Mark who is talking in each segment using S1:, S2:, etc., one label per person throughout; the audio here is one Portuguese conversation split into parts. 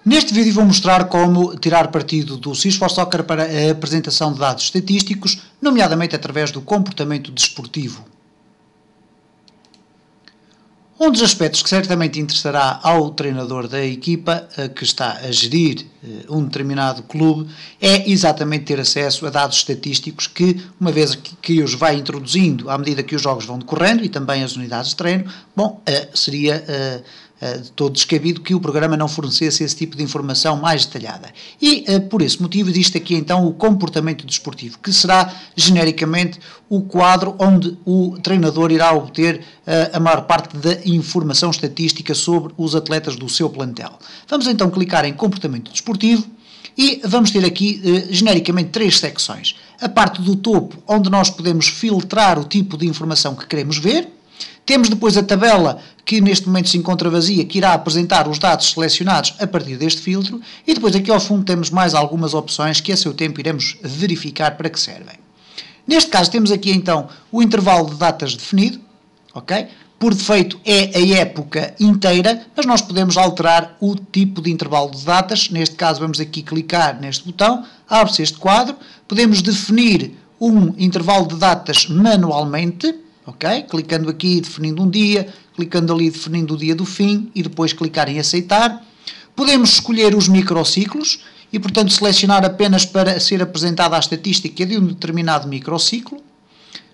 S1: Neste vídeo vou mostrar como tirar partido do CS4Soccer para a apresentação de dados estatísticos, nomeadamente através do comportamento desportivo. Um dos aspectos que certamente interessará ao treinador da equipa que está a gerir um determinado clube é exatamente ter acesso a dados estatísticos que, uma vez que os vai introduzindo à medida que os jogos vão decorrendo e também as unidades de treino, seria de todo descabido que o programa não fornecesse esse tipo de informação mais detalhada. E, por esse motivo, existe aqui então o comportamento desportivo, que será genericamente o quadro onde o treinador irá obter a maior parte da informação estatística sobre os atletas do seu plantel. Vamos então clicar em comportamento desportivo e vamos ter aqui genericamente três secções. A parte do topo, onde nós podemos filtrar o tipo de informação que queremos ver. Temos depois a tabela, que neste momento se encontra vazia, que irá apresentar os dados selecionados a partir deste filtro, e depois aqui ao fundo temos mais algumas opções que a seu tempo iremos verificar para que servem. Neste caso temos aqui então o intervalo de datas definido, ok? Por defeito é a época inteira, mas nós podemos alterar o tipo de intervalo de datas. Neste caso vamos aqui clicar neste botão, abre-se este quadro, podemos definir um intervalo de datas manualmente, ok? Clicando aqui, definindo um dia, clicando ali, definindo o dia do fim e depois clicar em aceitar. Podemos escolher os microciclos e, portanto, selecionar apenas para ser apresentada a estatística de um determinado microciclo,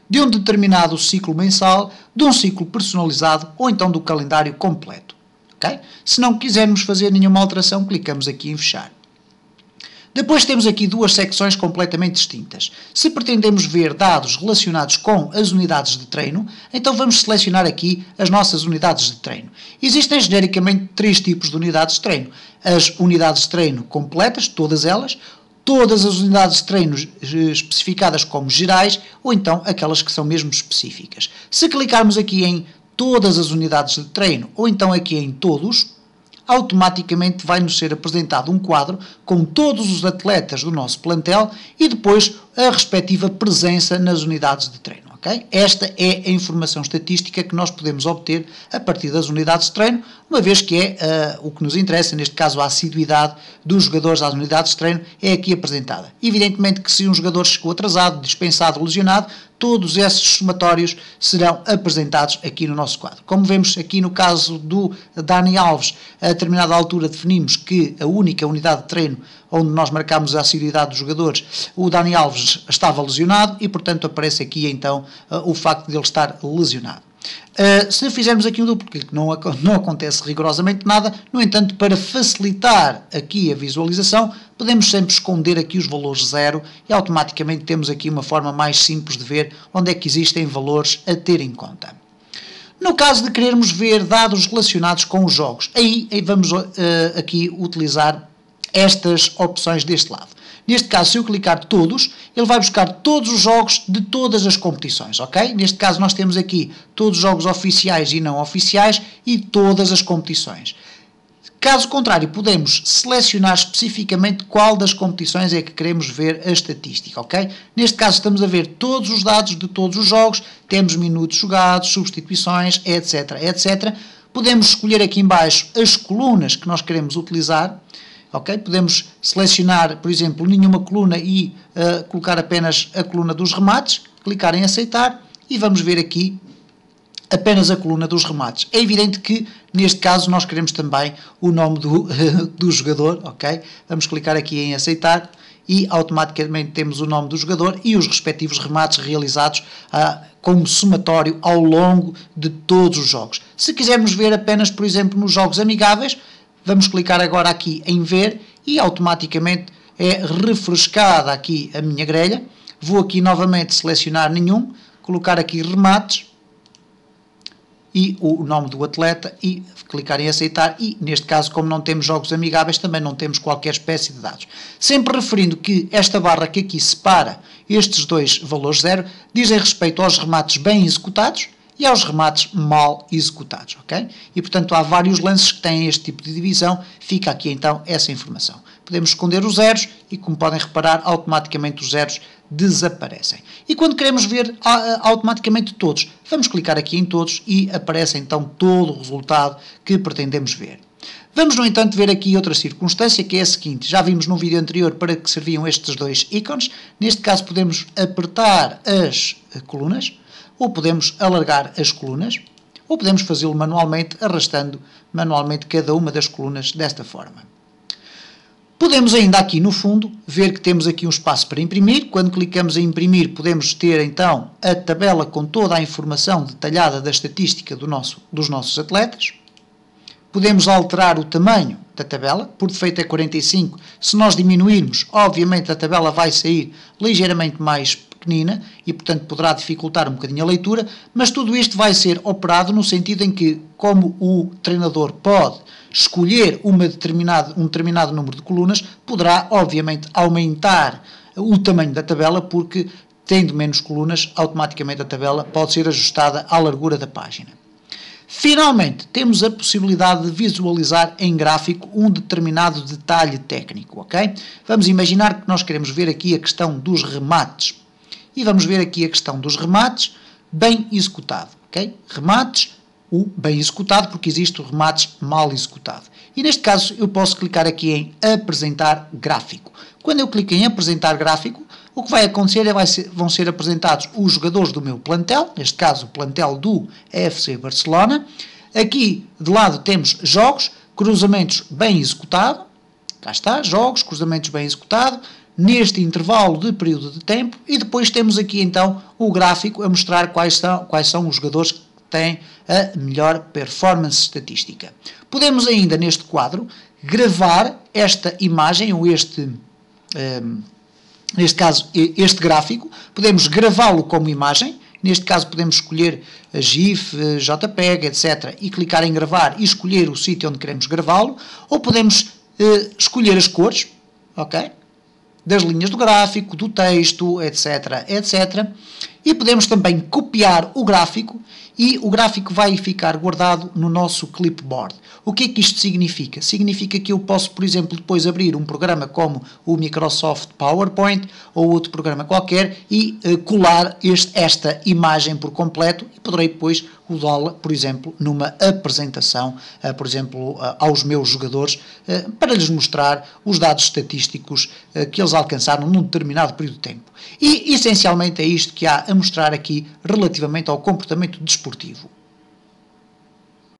S1: de um determinado ciclo mensal, de um ciclo personalizado ou então do calendário completo, ok? Se não quisermos fazer nenhuma alteração, clicamos aqui em fechar. Depois temos aqui duas secções completamente distintas. Se pretendemos ver dados relacionados com as unidades de treino, então vamos selecionar aqui as nossas unidades de treino. Existem genericamente três tipos de unidades de treino. As unidades de treino completas, todas elas, todas as unidades de treino especificadas como gerais, ou então aquelas que são mesmo específicas. Se clicarmos aqui em todas as unidades de treino, ou então aqui em todos, automaticamente vai-nos ser apresentado um quadro com todos os atletas do nosso plantel e depois a respectiva presença nas unidades de treino. Okay? Esta é a informação estatística que nós podemos obter a partir das unidades de treino, uma vez que é o que nos interessa, neste caso a assiduidade dos jogadores às unidades de treino é aqui apresentada. Evidentemente que se um jogador chegou atrasado, dispensado ou lesionado, todos esses somatórios serão apresentados aqui no nosso quadro. Como vemos aqui no caso do Dani Alves, a determinada altura definimos que a única unidade de treino onde nós marcámos a assiduidade dos jogadores, o Dani Alves estava lesionado e, portanto, aparece aqui então o facto de ele estar lesionado. Se fizermos aqui um duplo clique, não acontece rigorosamente nada. No entanto, para facilitar aqui a visualização, podemos sempre esconder aqui os valores zero e automaticamente temos aqui uma forma mais simples de ver onde é que existem valores a ter em conta. No caso de querermos ver dados relacionados com os jogos, aí vamos aqui utilizar estas opções deste lado. Neste caso, se eu clicar todos, ele vai buscar todos os jogos de todas as competições, ok? Neste caso, nós temos aqui todos os jogos oficiais e não oficiais e todas as competições. Caso contrário, podemos selecionar especificamente qual das competições é que queremos ver a estatística, ok? Neste caso, estamos a ver todos os dados de todos os jogos, temos minutos jogados, substituições, etc, etc. Podemos escolher aqui em baixo as colunas que nós queremos utilizar. Okay? Podemos selecionar, por exemplo, nenhuma coluna e colocar apenas a coluna dos remates, clicar em aceitar e vamos ver aqui apenas a coluna dos remates. É evidente que, neste caso, nós queremos também o nome do jogador, ok? Vamos clicar aqui em aceitar e automaticamente temos o nome do jogador e os respectivos remates realizados como somatório ao longo de todos os jogos. Se quisermos ver apenas, por exemplo, nos jogos amigáveis, vamos clicar agora aqui em ver e automaticamente é refrescada aqui a minha grelha. Vou aqui novamente selecionar nenhum, colocar aqui remates e o nome do atleta e clicar em aceitar e, neste caso, como não temos jogos amigáveis, também não temos qualquer espécie de dados. Sempre referindo que esta barra que aqui separa estes dois valores zero dizem respeito aos remates bem executados e aos remates mal executados, ok? E, portanto, há vários lances que têm este tipo de divisão, fica aqui então essa informação. Podemos esconder os zeros e, como podem reparar, automaticamente os zeros desaparecem. E quando queremos ver automaticamente todos, vamos clicar aqui em todos e aparece então todo o resultado que pretendemos ver. Vamos, no entanto, ver aqui outra circunstância, que é a seguinte. Já vimos no vídeo anterior para que serviam estes dois ícones. Neste caso podemos apertar as colunas, ou podemos alargar as colunas, ou podemos fazê-lo manualmente, arrastando manualmente cada uma das colunas desta forma. Podemos ainda aqui no fundo ver que temos aqui um espaço para imprimir. Quando clicamos em imprimir podemos ter então a tabela com toda a informação detalhada da estatística dos nossos atletas. Podemos alterar o tamanho da tabela, por defeito é 45, se nós diminuirmos, obviamente a tabela vai sair ligeiramente mais pequenina e, portanto, poderá dificultar um bocadinho a leitura, mas tudo isto vai ser operado no sentido em que, como o treinador pode escolher um determinado número de colunas, poderá, obviamente, aumentar o tamanho da tabela, porque, tendo menos colunas, automaticamente a tabela pode ser ajustada à largura da página. Finalmente, temos a possibilidade de visualizar em gráfico um determinado detalhe técnico, ok? Vamos imaginar que nós queremos ver aqui a questão dos remates. E vamos ver aqui a questão dos remates bem executado, ok? Remates, o bem executado, porque existe o remates mal executado. E neste caso eu posso clicar aqui em apresentar gráfico. Quando eu clico em apresentar gráfico, o que vai acontecer é vão ser apresentados os jogadores do meu plantel, neste caso o plantel do FC Barcelona. Aqui de lado temos jogos, cruzamentos bem executado, cá está, jogos, cruzamentos bem executado, neste intervalo de período de tempo, e depois temos aqui então o gráfico a mostrar quais são os jogadores que têm a melhor performance estatística. Podemos ainda neste quadro gravar esta imagem ou neste caso, este gráfico, podemos gravá-lo como imagem. Neste caso podemos escolher a GIF, JPEG, etc. e clicar em gravar e escolher o sítio onde queremos gravá-lo, ou podemos escolher as cores, ok? Das linhas do gráfico, do texto, etc, etc. E podemos também copiar o gráfico e o gráfico vai ficar guardado no nosso clipboard. O que é que isto significa? Significa que eu posso, por exemplo, depois abrir um programa como o Microsoft PowerPoint ou outro programa qualquer e colar esta imagem por completo e poderei depois usá-la, por exemplo, numa apresentação, por exemplo, aos meus jogadores, para lhes mostrar os dados estatísticos que eles alcançaram num determinado período de tempo. E, essencialmente, é isto que há a mostrar aqui relativamente ao comportamento desportivo.